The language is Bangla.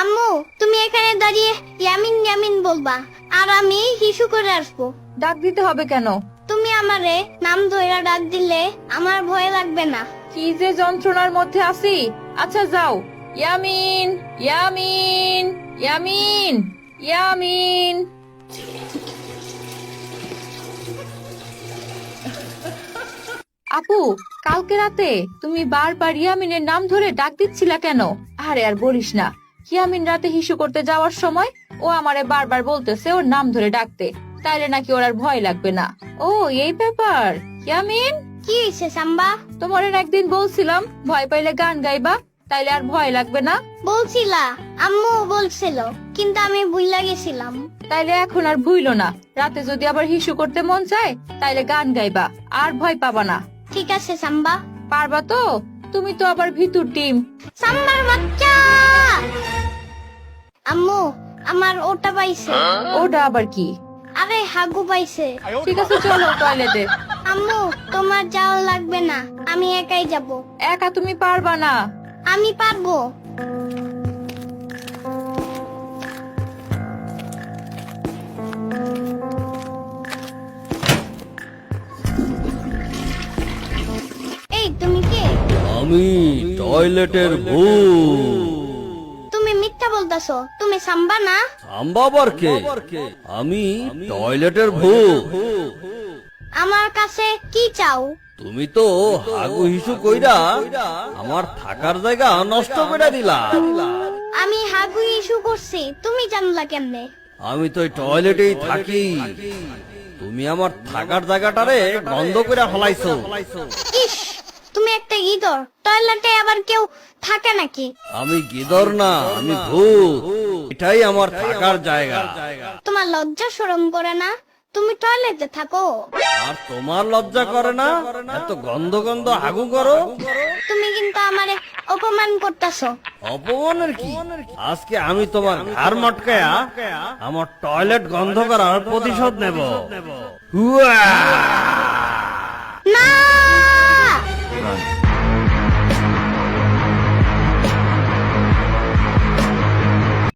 আম্মু তুমি এখানে দাঁড়িয়ে ইয়ামিন ইয়ামিন বলবা আর আমি হিসু করে আসবো। ডাক দিতে হবে কেন? তুমি আমারে নাম ধইরা ডাক দিলে আমার ভয় লাগবে না। কি যে যন্ত্রণার মধ্যে আছি। আচ্ছা যাও, ইয়ামিন ইয়ামিন ইয়ামিন ইয়ামিন। আপু, কালকে রাতে তুমি বারবার ইয়ামিনের নাম ধরে ডাক দিচ্ছিলা কেন? আরে আর বলিস না, ইয়ামিন রাতে হিসু করতে যাওয়ার সময় ও আমারে বারবার বলতেছে ওর নাম ধরে ডাকতে, তাইলে নাকি ওর আর ভয় লাগবে না। ও এই ব্যাপার। ইয়ামিন, কি হইছে সাম্বা? তোমার একদিন বলছিলাম ভয় পাইলে গান গাইবা, তাইলে আর ভয় লাগবে না। বলছিলা, আম্মু বলছিল, কিন্তু আমি ভুইলা গেছিলাম। তাইলে এখন আর ভুইলো না, রাতে যদি আবার হিসু করতে মন চায় তাইলে গান গাইবা, আর ভয় পাবা না। ঠিক আছে সাম্বা। পারবা তো? তুমি তো আবার ভিতর টিম। সাম্বার বাচ্চা। আম্মু আমার ওটা পাইছে। ওটা আবার কি? আরে হাগু পাইছে। ঠিক আছে চলো টয়লেটে। আম্মু তোমার যাওয়া লাগবে না, আমি একাই যাব। একা তুমি পারবা না। আমি পারবো। এই তুমি কে? আমি টয়লেটের ভূত। তুমি মিথ্যা বলতাছো, তুমি সাম্বা না? আম্বাবার কে? আমি টয়লেটের ভূত। আমার কাছে কি চাও? তুমি তো হাগু হিসু কইরা আমার থাকার জায়গা নষ্ট করে দিলা। আমি হাগু ইস্যু করছি, তুমি জানলা কেমনে? আমি তো টয়লেটেই থাকি, তুমি আমার থাকার জায়গাটারে বন্ধ করে ফলাইছো। ইস, তুমি একটা ইঁদর, টয়লেটে আবার কেউ থাকে নাকি? আমি গিদর না, আমি ভূত। এটাই আমার থাকার জায়গা। তোমার লজ্জা শরম করে না? তুমি টয়লেটে থাকো। আর তোমার লজ্জা করে না এত গন্ধ গন্ধ হাগু করো? তুমি কিন্তু আমারে অপমান করতেছো। অপমানের কি? আজকে আমি তোমার ঘাড় মটকায়া আমার টয়লেট গন্ধ করার প্রতিশোধ নেব। হুয়া!